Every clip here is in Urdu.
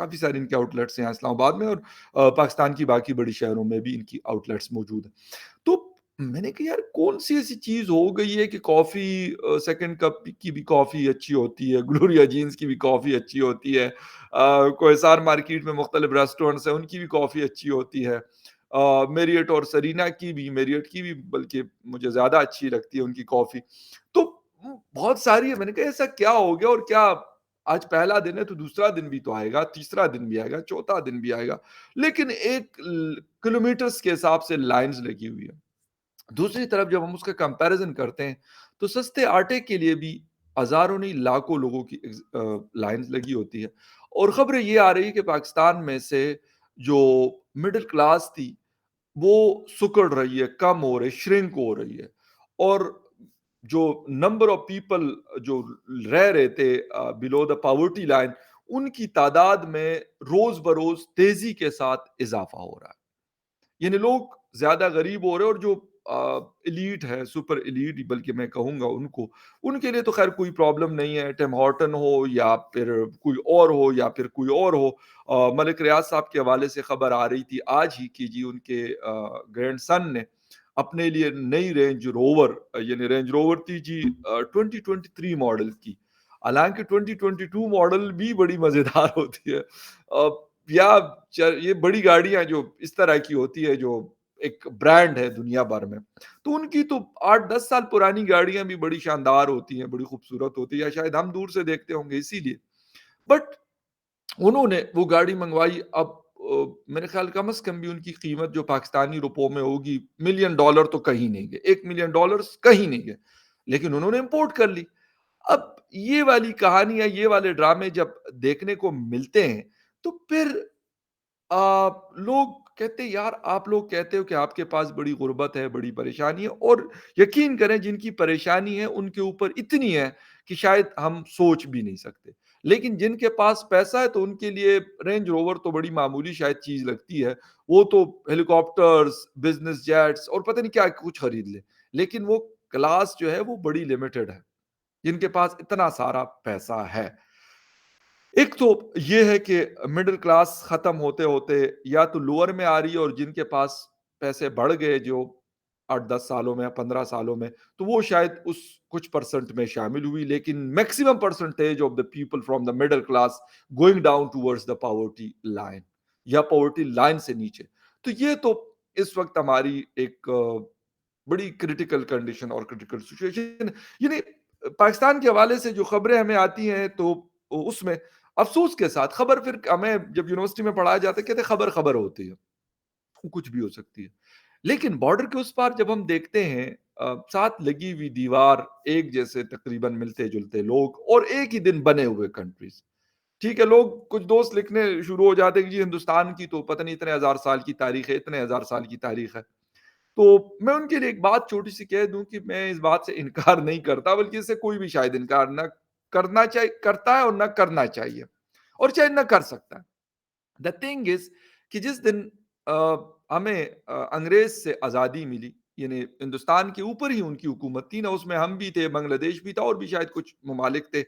کافی سارے ان کے آؤٹلیٹس ہیں یہاں اسلام آباد میں، اور پاکستان کی باقی بڑی شہروں میں بھی ان کی آؤٹلیٹس موجود ہیں۔ تو میں نے کہا یار کون سی ایسی چیز ہو گئی ہے کہ کافی سیکنڈ کپ کی بھی کافی اچھی ہوتی ہے، گلوریا جینز کی بھی کافی اچھی ہوتی ہے، کوہسار مارکیٹ میں مختلف ریسٹورینٹس ہیں ان کی بھی کافی اچھی ہوتی ہے، میریٹ اور سرینا کی بھی، میریٹ کی بھی بلکہ مجھے زیادہ اچھی لگتی ہے ان کی کافی، تو بہت ساری ہے۔ میں نے کہا ایسا کیا ہو گیا، اور کیا آج پہلا دن ہے تو دوسرا دن بھی تو آئے گا، تیسرا دن بھی آئے گا، چوتھا دن بھی آئے گا، لیکن ایک کلومیٹرز کے حساب سے لائنز لگی ہوئی ہے۔ دوسری طرف جب ہم اس کا کمپیریزن کرتے ہیں تو سستے آٹے کے لیے بھی ہزاروں نہیں لاکھوں لوگوں کی لائنز لگی ہوتی ہے، اور خبریں یہ آ رہی ہے کہ پاکستان میں سے جو مڈل کلاس تھی وہ سکڑ رہی ہے، کم ہو رہی، شرنک ہو رہی ہے، اور جو نمبر آف پیپل جو رہ رہے تھے بلو دا پاورٹی لائن، ان کی تعداد میں روز بروز تیزی کے ساتھ اضافہ ہو رہا ہے، یعنی لوگ زیادہ غریب ہو رہے ہیں، اور جو ایلیٹ ہے، سپر ایلیٹ بلکہ میں کہوں گا ان کو، ان کے لیے تو خیر کوئی پرابلم نہیں ہے، ٹیم ہارٹن ہو یا پھر کوئی اور ہو یا پھر کوئی اور ہو۔ ملک ریاض صاحب کے حوالے سے خبر آ رہی تھی آج ہی کہ جی ان کے گرینڈ سن نے اپنے لیے نئی رینج روور، یعنی رینج روور تھی جی 2023 ماڈل کی، حالانکہ 2022 ماڈل بھی بڑی مزیدار ہوتی ہے، یا یہ بڑی گاڑیاں جو اس طرح کی ہوتی ہے جو ایک برانڈ ہے دنیا بھر میں، تو ان کی تو 8-10 سال پرانی گاڑیاں بھی بڑی شاندار ہوتی ہیں، بڑی خوبصورت ہوتی ہے، یا شاید ہم دور سے دیکھتے ہوں گے اسی لیے، بٹ انہوں نے وہ گاڑی منگوائی۔ اب میرے خیال کم از کم بھی ان کی قیمت جو پاکستانی روپوں میں ہوگی $1 ملین تو کہیں نہیں گئے، $1 ملین کہیں نہیں گئے، لیکن انہوں نے امپورٹ کر لی۔ اب یہ والی کہانیاں، یہ والے ڈرامے جب دیکھنے کو ملتے ہیں تو پھر لوگ کہتے ہیں یار آپ لوگ کہتے ہو کہ آپ کے پاس بڑی غربت ہے، بڑی پریشانی ہے، اور یقین کریں جن کی پریشانی ہے ان کے اوپر اتنی ہے کہ شاید ہم سوچ بھی نہیں سکتے، لیکن جن کے پاس پیسہ ہے تو ان کے لیے رینج روور تو بڑی معمولی شاید چیز لگتی ہے، وہ تو ہیلی کاپٹرز، بزنس جیٹس اور پتہ نہیں کیا کچھ خرید لے، لیکن وہ کلاس جو ہے وہ بڑی لمیٹڈ ہے جن کے پاس اتنا سارا پیسہ ہے۔ ایک تو یہ ہے کہ مڈل کلاس ختم ہوتے ہوتے یا تو لوور میں آ رہی ہے، اور جن کے پاس پیسے بڑھ گئے جو 8-10 سالوں میں یا 15 سالوں میں، تو وہ شاید اس کچھ پرسنٹ میں شامل ہوئی، لیکن maximum percentage of the people from the middle class going down towards the poverty line یا پاورٹی لائن سے نیچے۔ تو یہ تو اس وقت ہماری ایک بڑی کریٹیکل کنڈیشن اور کریٹیکل سچویشن، یعنی پاکستان کے حوالے سے جو خبریں ہمیں آتی ہیں تو اس میں افسوس کے ساتھ خبر، پھر ہمیں جب یونیورسٹی میں پڑھایا جاتا ہے کہتے ہیں خبر خبر ہوتی ہے، وہ کچھ بھی ہو سکتی ہے، لیکن بارڈر کے اس پار جب ہم دیکھتے ہیں ساتھ لگی ہوئی دیوار، ایک جیسے تقریباً ملتے جلتے لوگ، اور ایک ہی دن بنے ہوئے کنٹریز، ٹھیک ہے، لوگ کچھ دوست لکھنے شروع ہو جاتے ہیں کہ جی ہندوستان کی تو پتہ نہیں اتنے ہزار سال کی تاریخ ہے، اتنے ہزار سال کی تاریخ ہے، تو میں ان کے لیے ایک بات چھوٹی سی کہہ دوں کہ میں اس بات سے انکار نہیں کرتا، بلکہ اس سے کوئی بھی شاید انکار نہ کرنا چاہیے، کرتا ہے اور نہ کرنا چاہیے، اور چاہے نہ کر سکتا ہے۔ دا تھنگ از کہ جس دن ہمیں انگریز سے آزادی ملی، یعنی ہندوستان کے اوپر ہی ان کی حکومت تھی نا، اس میں ہم بھی تھے، بنگلہ دیش بھی تھا، اور بھی شاید کچھ ممالک تھے،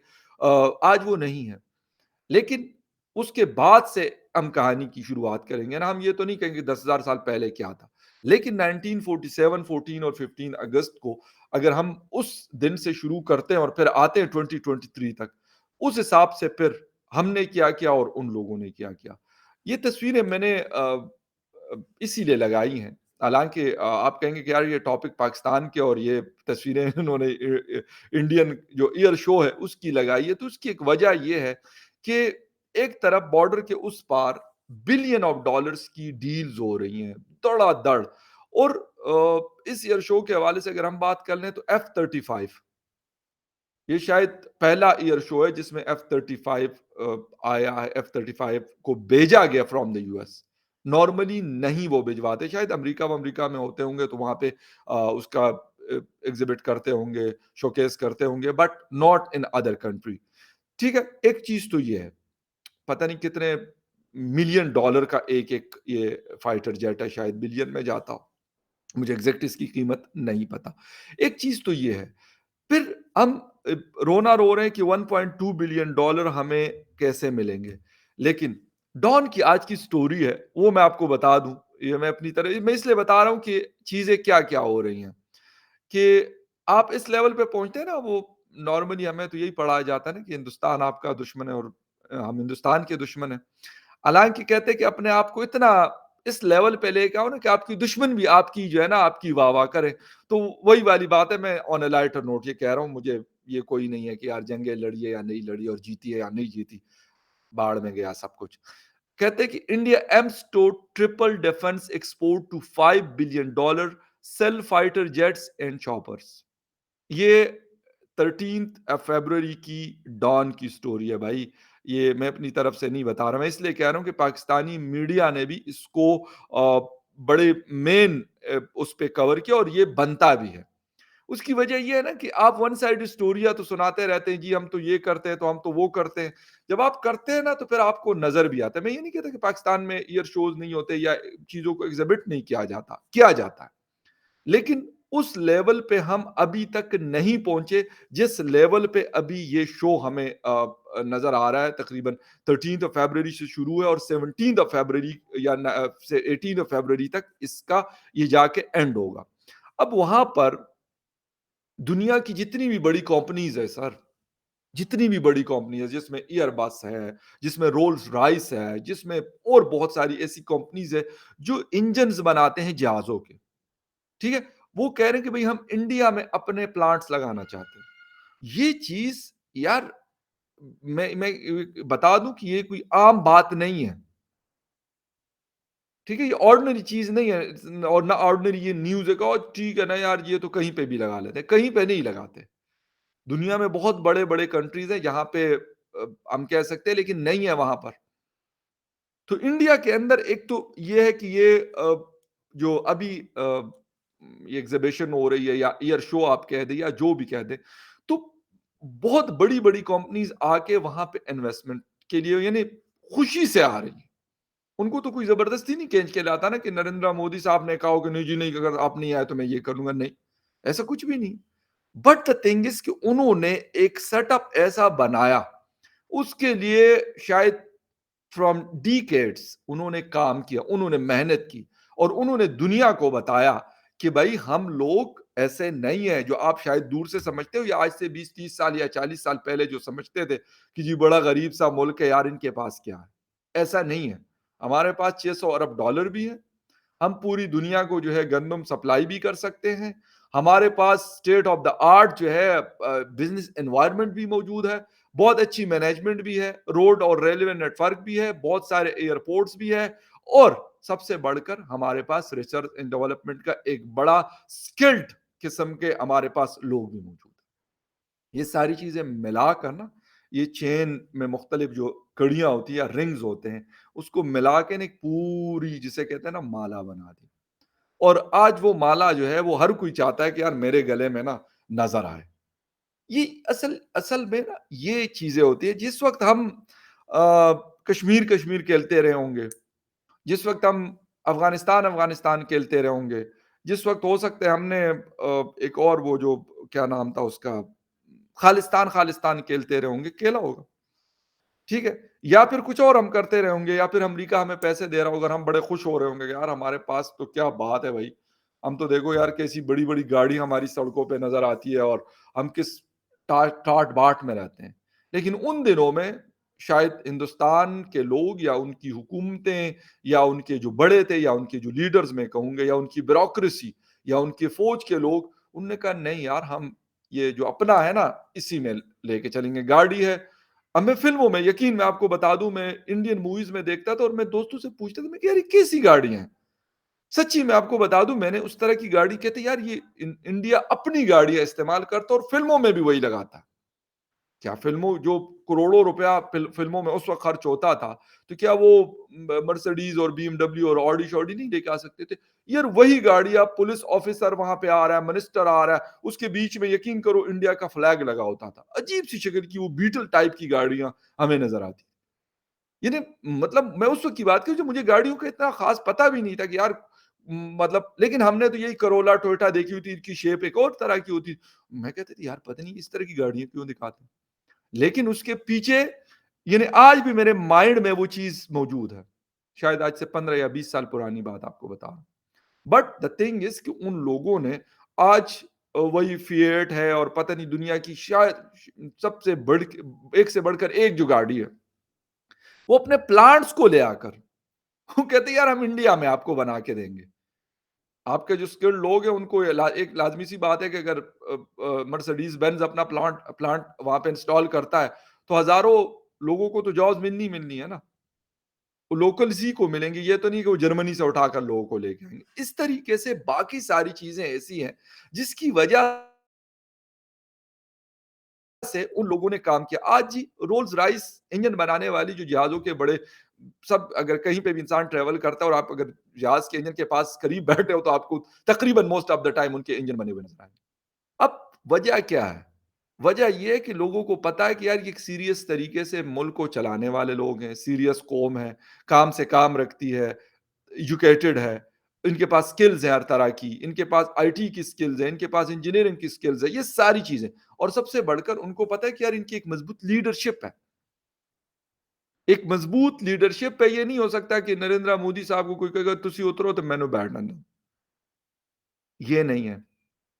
آج وہ نہیں ہے، لیکن اس کے بعد سے ہم کہانی کی شروعات کریں گے نا، ہم یہ تو نہیں کہیں گے 10,000 سال پہلے کیا تھا، لیکن 1947 14 اور 15 اگست کو اگر ہم اس دن سے شروع کرتے ہیں اور پھر آتے ہیں 2023 تک، اس حساب سے پھر ہم نے کیا کیا اور ان لوگوں نے کیا کیا، یہ تصویریں میں نے اسی لیے لگائی ہیں، حالانکہ آپ کہیں گے کہ یار یہ ٹاپک پاکستان کے اور یہ تصویریں انہوں نے انڈین جو ایئر شو ہے اس کی لگائی ہے، تو اس کی ایک وجہ یہ ہے کہ ایک طرف بارڈر کے اس پار بلین آف ڈالرز کی ڈیلز ہو رہی ہیں دڑا دڑ، اور اس ایئر شو کے حوالے سے اگر ہم بات کر لیں تو F-35 یہ شاید پہلا ایئر شو ہے جس میں F-35 آیا ہے، F-35 کو بھیجا گیا فرام دا US، نارملی نہیں وہ بھجواتے، شاید امریکہ میں ہوتے ہوں گے تو وہاں پہ اس کا ایگزیبٹ کرتے ہوں گے، شوکیس کرتے ہوں گے، but not in other country, ٹھیک ہے۔ ایک چیز تو یہ ہے، پتہ نہیں کتنے $1 ملین کا ایک ایک یہ فائٹر جیٹ ہے، شاید بلین میں جاتا ہو، مجھے ایگزیکٹ اس کی قیمت نہیں پتا۔ ایک چیز تو یہ ہے، پھر ہم رونا رو رہے ہیں کہ $1.2 بلین ہمیں کیسے ملیں گے، لیکن ڈان کی آج کی سٹوری ہے، وہ میں آپ کو بتا دوں، یہ میں اپنی طرح میں اس لیے بتا رہا ہوں کہ چیزیں کیا-کیا ہو رہی ہیں، کہ آپ اس لیول پہ پہنچتے ہیں نا، وہ نارملی ہمیں تو یہی پڑھایا جاتا ہے نا کہ ہندوستان آپ کا دشمن ہے اور ہم ہندوستان کے دشمن ہیں۔ حالانکہ کہتے ہیں کہ اپنے آپ کو اتنا اس لیول پہ لے کے آؤ نا کہ آپ کی دشمن بھی آپ کی جو ہے نا آپ کی واہ کرے۔ تو وہی والی بات ہے، میں آن اے لائٹر نوٹ یہ کہہ رہا ہوں، مجھے یہ کوئی نہیں ہے کہ یار جنگیں لڑی ہے یا نہیں لڑی اور جیتی ہے یا نہیں جیتی، باڑ میں گیا سب کچھ۔ کہتے ہیں کہ India aims to triple defence export to $5 billion sell fighter jets and choppers. یہ 13 فیبروری کی ڈان کی سٹوری ہے بھائی، یہ میں اپنی طرف سے نہیں بتا رہا، میں اس لیے کہہ رہا ہوں کہ پاکستانی میڈیا نے بھی اس کو بڑے مین اس پہ کور کیا اور یہ بنتا بھی ہے۔ اس کی وجہ یہ ہے نا کہ آپ ون سائڈ اسٹوریاں تو سناتے رہتے ہیں، جی ہم تو یہ کرتے ہیں تو ہم تو وہ کرتے ہیں۔ جب آپ کرتے ہیں نا تو پھر آپ کو نظر بھی آتا ہے۔ میں یہ نہیں کہتا کہ پاکستان میں ایئر شوز نہیں ہوتے یا چیزوں کو ایگزیبٹ نہیں کیا جاتا ہے، لیکن اس لیول پہ ہم ابھی تک نہیں پہنچے جس لیول پہ ابھی یہ شو ہمیں نظر آ رہا ہے۔ تقریباً 13 فیبروری سے شروع ہے اور 17 فیبروری یا 18 فیبروری تک اس کا یہ جا کے اینڈ ہوگا۔ اب وہاں پر دنیا کی جتنی بھی بڑی کمپنیز ہے سر، جتنی بھی بڑی کمپنیز، جس میں ایئر بس ہے، جس میں رولز رائس ہے، جس میں اور بہت ساری ایسی کمپنیز ہے جو انجنز بناتے ہیں جہازوں کے، ٹھیک ہے، وہ کہہ رہے ہیں کہ بھئی ہم انڈیا میں اپنے پلانٹس لگانا چاہتے ہیں۔ یہ چیز یار میں بتا دوں کہ یہ کوئی عام بات نہیں ہے، ٹھیک ہے، یہ آرڈنری چیز نہیں ہے اور نہ آرڈنری یہ نیوز ہے کہ ٹھیک ہے نا یار یہ تو کہیں پہ بھی لگا لیتے ہیں، کہیں پہ نہیں لگاتے۔ دنیا میں بہت بڑے بڑے کنٹریز ہیں جہاں پہ ہم کہہ سکتے ہیں لیکن نہیں ہے وہاں پر۔ تو انڈیا کے اندر ایک تو یہ ہے کہ یہ جو ابھی یہ ایگزیبیشن ہو رہی ہے یا ایئر شو آپ کہہ دیں یا جو بھی کہہ دیں، تو بہت بڑی بڑی کمپنیز آ کے وہاں پہ انویسٹمنٹ کے لیے یعنی خوشی سے آ رہی ہیں۔ ان کو تو کوئی زبردستی نہیں کھینچ کے لاتا نا کہ نریندر مودی صاحب نے کہا ہو کہ نہیں جی نہیں، اگر آپ نہیں آئے تو میں یہ کر لوں گا، نہیں، ایسا کچھ بھی نہیں۔ بٹ دا تھنگ از کہ انہوں نے ایک سیٹ اپ ایسا بنایا، اس کے لیے شاید فرام ڈیکیڈز انہوں نے کام کیا، انہوں نے محنت کی اور انہوں نے دنیا کو بتایا کہ بھائی ہم لوگ ایسے نہیں ہیں جو آپ شاید دور سے سمجھتے ہو یا آج سے 20 30 سال یا 40 سال پہلے جو سمجھتے تھے کہ جی بڑا غریب سا ملک ہے یار، ان کے پاس کیا ہے۔ ایسا نہیں ہے، ہمارے پاس $600 ارب بھی ہے، ہم پوری دنیا کو جو ہے گندم سپلائی بھی کر سکتے ہیں، ہمارے پاس اسٹیٹ آف دا آرٹ جو ہے بزنس انوائرمنٹ بھی موجود ہے، بہت اچھی مینجمنٹ بھی ہے، روڈ اور ریلوے نیٹ ورک بھی ہے، بہت سارے ایئرپورٹس بھی ہے، اور سب سے بڑھ کر ہمارے پاس ریسرچ اینڈ ڈیولپمنٹ کا ایک بڑا اسکلڈ قسم کے ہمارے پاس لوگ بھی موجود ہیں۔ یہ ساری چیزیں ملا کر نا، یہ چین میں مختلف جو کڑیاں ہوتی ہیں یا رنگز ہوتے ہیں، اس کو ملا کے ایک پوری جسے کہتے ہیں نا مالا بنا دی، اور آج وہ مالا جو ہے وہ ہر کوئی چاہتا ہے کہ یار میرے گلے میں نا نظر آئے۔ یہ اصل میں نا یہ چیزیں ہوتی ہیں جس وقت ہم کشمیر کشمیر کھیلتے رہے ہوں گے، جس وقت ہم افغانستان افغانستان کھیلتے رہے ہوں گے، جس وقت ہو سکتا ہے ہم نے ایک اور وہ جو کیا نام تھا اس کا، خالستان خالستان کھیلتے رہے ہوں گے، کھیلا ہوگا، ٹھیک ہے، یا پھر کچھ اور ہم کرتے رہے ہوں گے، یا پھر امریکہ ہمیں پیسے دے رہا ہوگا، ہم بڑے خوش ہو رہے ہوں گے کہ یار ہمارے پاس تو کیا بات ہے بھائی، ہم تو دیکھو یار کیسی بڑی بڑی گاڑی ہماری سڑکوں پہ نظر آتی ہے اور ہم کس ٹاٹ باٹ میں رہتے ہیں۔ لیکن ان دنوں میں شاید ہندوستان کے لوگ یا ان کی حکومتیں یا ان کے جو بڑے تھے یا ان کے جو لیڈرز میں کہوں گے یا ان کی بیوروکریسی یا ان کے فوج کے لوگ، انہوں نے کہا نہیں یار ہم یہ جو اپنا ہے نا اسی میں لے کے چلیں گے، گاڑی ہے۔ اب میں فلموں میں یقین میں آپ کو بتا دوں، میں انڈین موویز میں دیکھتا تھا اور میں دوستوں سے پوچھتا تھا میں کہ یار یہ کیسی گاڑیاں ہیں؟ سچی میں آپ کو بتا دوں میں نے اس طرح کی گاڑی کہتے یار یہ انڈیا اپنی گاڑیاں استعمال کرتا اور فلموں میں بھی وہی لگاتا۔ کیا فلموں جو کروڑوں روپیہ فلموں میں اس وقت خرچ ہوتا تھا تو کیا وہ مرسڈیز اور بی ایم ڈبلیو اور آڈی شوڈی نہیں لے کے آ سکتے تھے؟ یار وہی گاڑیاں، پولیس آفیسر وہاں پہ آ رہا ہے، منسٹر آ رہا ہے، اس کے بیچ میں یقین کرو انڈیا کا فلیگ لگا ہوتا تھا، عجیب سی شکل کی وہ بیٹل ٹائپ کی گاڑیاں ہمیں نظر آتی۔ یعنی مطلب میں اس وقت کی بات کی جو مجھے گاڑیوں کا اتنا خاص پتہ بھی نہیں تھا کہ یار مطلب، لیکن ہم نے تو یہی کرولا ٹویوٹا دیکھی ہوئی تھی، ان کی شیپ ایک اور طرح کی ہوتی، میں کہتے تھے یار پتہ نہیں اس طرح کی گاڑیاں کیوں دکھاتے ہیں۔ لیکن اس کے پیچھے یعنی آج بھی میرے مائنڈ میں وہ چیز موجود ہے، شاید آج سے 15 یا 20 سال پرانی بات آپ کو بتا رہا ہوں۔ بٹ دا تھنگ از کہ ان لوگوں نے آج وہی فیٹ ہے اور پتہ نہیں دنیا کی شاید سب سے ایک سے بڑھ کر ایک جو گاڑی ہے، وہ اپنے پلانٹس کو لے آ کر وہ کہتے ہیں یار ہم انڈیا میں آپ کو بنا کے دیں گے۔ آپ کے جو اسکلڈ لوگ ہیں ان کو ایک لازمی سی بات ہے کہ اگر مرسڈیز بینز اپنا پلانٹ وہاں پہ انسٹال کرتا ہے تو ہزاروں لوگوں کو تو جابز ملنی ملنی ہے نا، وہ لوکل ہی کو ملیں گے، یہ تو نہیں کہ وہ جرمنی سے اٹھا کر لوگوں کو لے کے آئیں گے۔ اس طریقے سے باقی ساری چیزیں ایسی ہیں جس کی وجہ سے ان لوگوں نے کام کیا۔ آج جی رولز رائس انجن بنانے والی جو جہازوں کے بڑے سب، اگر کہیں پہ بھی انسان ٹریول کرتا ہے اور آپ اگر جہاز کے انجن کے پاس قریب بیٹھے ہو تو آپ کو تقریباً موسٹ آف دا ٹائم ان کے انجن بنے ہوئے نظر آئیں گے۔ اب وجہ کیا ہے؟ وجہ یہ ہے کہ لوگوں کو پتا ہے کہ یار یہ ایک سیریس طریقے سے ملک کو چلانے والے لوگ ہیں، سیریس قوم ہے، کام سے کام رکھتی ہے، ایجوکیٹڈ ہے، ان کے پاس سکلز ہیں ہر طرح کی، ان کے پاس آئی ٹی کی سکلز ہیں، ان کے پاس انجینئرنگ کی سکلز ہیں، یہ ساری چیزیں، اور سب سے بڑھ کر ان کو پتا ہے کہ یار ان کی ایک مضبوط لیڈرشپ ہے۔ ایک مضبوط لیڈرشپ پہ یہ نہیں ہو سکتا کہ نریندر مودی صاحب کو کوئی کہے گا تسی اترو تو مینوں بیٹھنا دو، یہ نہیں ہے۔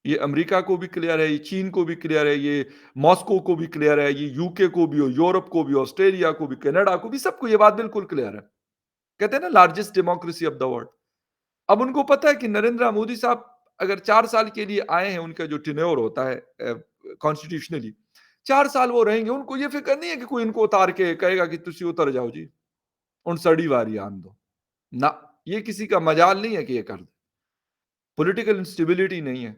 یہ امریکہ کو بھی کلیئر ہے، یہ چین کو بھی کلیئر ہے، یہ ماسکو کو بھی کلیئر ہے، یہ یو کے کو بھی ہو، یورپ کو بھی، آسٹریلیا کو بھی، کینیڈا کو بھی، سب کو یہ بات بالکل کلیئر ہے۔ کہتے ہیں نا largest democracy of the world. اب ان کو پتا ہے کہ نریندر مودی صاحب اگر 4 سال کے لیے آئے ہیں، ان کا جو ٹینیور ہوتا ہے کانسٹیٹیوشنلی 4 سال وہ رہیں گے، ان کو یہ فکر نہیں ہے کہ کوئی ان کو اتار کے کہے گا کہ تسی اتر جاؤ جی ان سڑی واری آن دو، نہ، یہ کسی کا مجال نہیں ہے کہ یہ کر دے۔ پولیٹیکل انسٹیبلٹی نہیں ہے،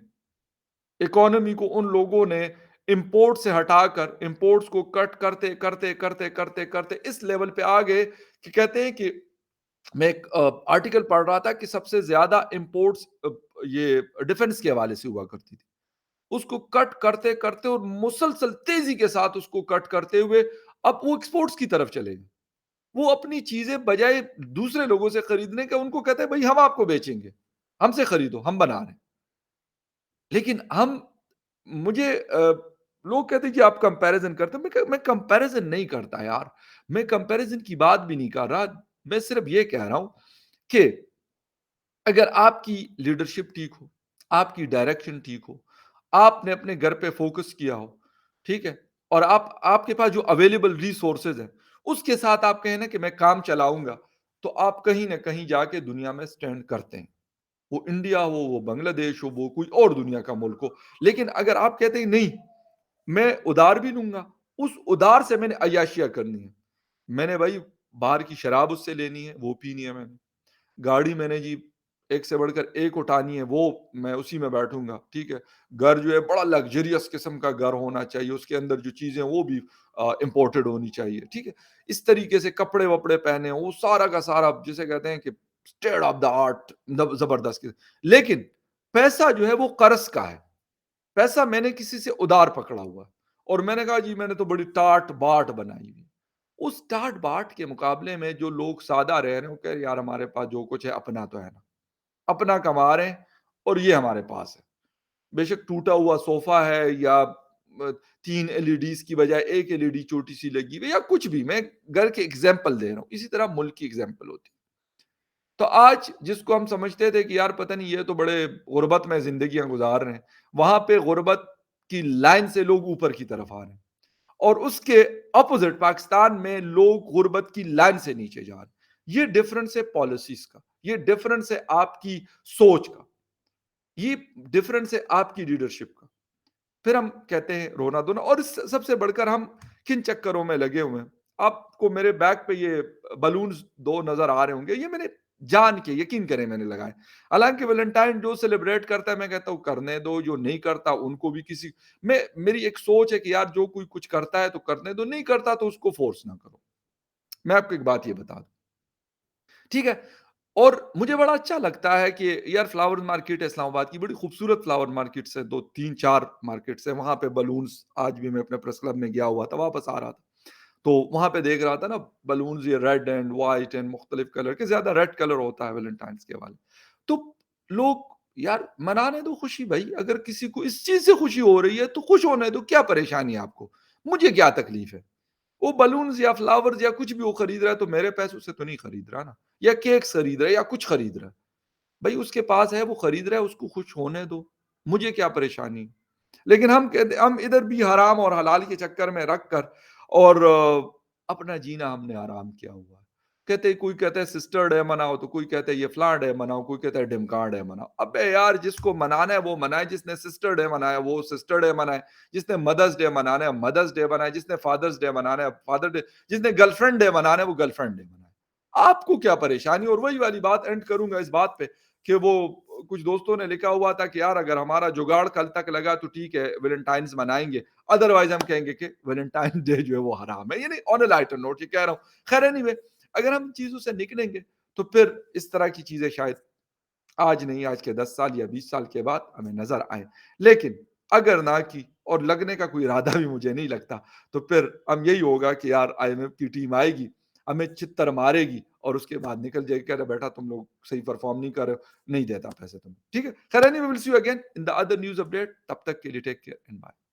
اکانومی کو ان لوگوں نے امپورٹ سے ہٹا کر امپورٹس کو کٹ کرتے کرتے کرتے کرتے کرتے اس لیول پہ آ گئے کہ کہتے ہیں کہ میں ایک آرٹیکل پڑھ رہا تھا کہ سب سے زیادہ امپورٹس یہ ڈیفنس کے حوالے سے ہوا کرتی تھی، اس کو کٹ کرتے کرتے اور مسلسل تیزی کے ساتھ اس کو کٹ کرتے ہوئے اب وہ ایکسپورٹس کی طرف چلے گئے۔ وہ اپنی چیزیں بجائے دوسرے لوگوں سے خریدنے کا ان کو کہتے ہیں بھائی ہم آپ کو بیچیں گے، ہم سے خریدو، ہم بنا رہے ہیں۔ لیکن ہم مجھے لوگ کہتے ہیں کہ آپ کمپیریزن کرتے ہیں، میں کمپیریزن نہیں کرتا یار، میں کمپیریزن کی بات بھی نہیں کر رہا، میں صرف یہ کہہ رہا ہوں کہ اگر آپ کی لیڈرشپ ٹھیک ہو، آپ کی ڈائریکشن ٹھیک ہو، آپ نے اپنے گھر پہ فوکس کیا ہو، ٹھیک ہے، اور آپ کے پاس جو اویلیبل ریسورسز ہیں اس کے ساتھ آپ کہیں نا کہ میں کام چلاؤں گا، تو آپ کہیں نہ کہیں جا کے دنیا میں سٹینڈ کرتے ہیں، وہ انڈیا ہو، وہ بنگلہ دیش ہو، وہ کوئی اور دنیا کا ملک ہو۔ لیکن اگر آپ کہتے ہیں نہیں میں ادار بھی لوں گا، اس ادار سے میں نے عیاشیاں کرنی ہے، میں نے بھائی باہر کی شراب اس سے لینی ہے، وہ پینی ہے، میں نے گاڑی میں نے جی ایک سے بڑھ کر ایک اٹھانی ہے، وہ میں اسی میں بیٹھوں گا، ٹھیک ہے، گھر جو ہے بڑا لگژریس قسم کا گھر ہونا چاہیے، اس کے اندر جو چیزیں وہ بھی امپورٹڈ ہونی چاہیے، ٹھیک ہے، اس طریقے سے کپڑے وپڑے پہنے وہ سارا کا سارا جسے کہتے ہیں کہ اسٹیٹ آف دا آرٹ، زبردست۔ لیکن پیسہ جو ہے وہ قرض کا ہے، پیسہ میں نے کسی سے ادار پکڑا ہوا ہے، اور میں نے کہا جی میں نے تو بڑی ٹاٹ باٹ بنائی ہوئی، اس ٹاٹ باٹ کے مقابلے میں جو لوگ سادہ رہ رہے ہیں وہ کہہ رہے یار ہمارے پاس جو کچھ ہے اپنا تو ہے نا، اپنا کما رہے ہیں اور یہ ہمارے پاس ہے، بے شک ٹوٹا ہوا صوفہ ہے یا 3 LED کی بجائے ایک LED چھوٹی سی لگی ہوئی یا کچھ بھی، میں گھر کے اگزامپل دے رہا ہوں، اسی طرح ملک کی اگزامپل ہوتی ہے۔ تو آج جس کو ہم سمجھتے تھے کہ یار پتہ نہیں یہ تو بڑے غربت میں زندگیاں گزار رہے ہیں، وہاں پہ غربت کی لائن سے لوگ اوپر کی طرف آ رہے ہیں، اور اس کے اپوزٹ پاکستان میں لوگ غربت کی لائن سے نیچے جا رہے ہیں۔ یہ ڈفرنس ہے پالیسیز کا، یہ ڈفرنس ہے آپ کی سوچ کا، یہ ڈفرنس ہے آپ کی لیڈرشپ کا۔ پھر ہم کہتے ہیں رونا دھونا، اور سب سے بڑھ کر ہم کن چکروں میں لگے ہوئے ہیں۔ آپ کو میرے بیک پہ یہ بلونز 2 نظر آ رہے ہوں گے، یہ میں نے جان کے یقین کریں میں نے لگائے، حالانکہ ویلنٹائن جو سیلیبریٹ کرتا ہے میں کہتا ہوں کرنے دو، جو نہیں کرتا ان کو بھی کسی میری ایک سوچ ہے کہ یار جو کوئی کچھ کرتا ہے تو کرنے دو، نہیں کرتا تو اس کو فورس نہ کرو۔ میں آپ کو ایک بات یہ بتا دوں، ٹھیک ہے، اور مجھے بڑا اچھا لگتا ہے کہ یار فلاور مارکیٹ ہے اسلام آباد کی، بڑی خوبصورت فلاور مارکیٹس ہے، 2 3 4 مارکیٹس ہیں وہاں پہ، بلونز آج بھی میں اپنے پریس کلب میں گیا ہوا تھا، واپس آ رہا تھا تو وہاں پہ دیکھ رہا تھا نا بلونز، یہ ریڈ اینڈ وائٹ اینڈ مختلف کلر کے، زیادہ ریڈ کلر ہوتا ہے ویلنٹائنس کے والے، تو لوگ یار منانے دو خوشی بھائی، اگر کسی کو اس چیز سے خوشی ہو رہی ہے تو خوش ہونے دو، کیا پریشانی ہے آپ کو، مجھے کیا تکلیف ہے، وہ بلونز یا فلاورز یا کچھ بھی وہ خرید رہا ہے تو میرے پیسوں سے تو نہیں خرید رہا نا، یا کیک خرید رہا ہے یا کچھ خرید رہا ہے، بھائی اس کے پاس ہے وہ خرید رہا ہے، اس کو خوش ہونے دو، مجھے کیا پریشانی۔ لیکن ہم کہتے ہم ادھر بھی حرام اور حلال کے چکر میں رکھ کر اور اپنا جینا ہم نے حرام کیا ہوا ہے۔ کہتے کوئی کہتا ہے سسٹر ڈے مناؤ، تو کوئی کہتا ہے یہ فلاں ڈے مناؤ، کوئی کہتا ہے ڈمکا ڈے مناؤ۔ ابے یار جس کو منانا ہے وہ منائے، جس نے سسٹر ڈے منایا وہ سسٹر ڈے منائے، جس نے مدرس ڈے منانا ہے مدرس ڈے منائے، جس نے فادرس ڈے منانا ہے فادر ڈے، جس نے گرل فرینڈ ڈے منانا ہے وہ گرل فرینڈ ڈے منائے۔ آپ کو کیا پریشانی؟ اور وہی والی بات اینڈ کروں گا اس بات پہ کہ وہ کچھ دوستوں نے لکھا ہوا تھا کہ یار اگر ہمارا جگاڑ کل تک لگا تو ٹھیک ہے ویلنٹائنز منائیں گے، ادروائز ہم کہیں گے کہ ویلنٹائن ڈے جو ہے وہ حرام ہے، یعنی آن اے لائٹر نوٹ یہ کہہ رہا ہوں۔ خیر اینی وے، اگر ہم چیزوں سے نکلیں گے تو پھر اس طرح کی چیزیں شاید آج نہیں، آج کے 10 سال یا 20 سال کے بعد ہمیں نظر آئیں، لیکن اگر نہ کی اور لگنے کا کوئی ارادہ بھی مجھے نہیں لگتا تو پھر ہم یہی ہوگا کہ یار آئی ایم ایف کی ٹیم آئے گی، ہمیں چتر مارے گی اور اس کے بعد نکل جائے گی کہ بیٹا تم لوگ صحیح پرفارم نہیں کر رہے ہو، نہیں دیتا پیسے تم، ٹھیک ہے۔ خیر anyway will see you again in the other news update, تب تک کے لیے ٹیک کیئر اینڈ بائے۔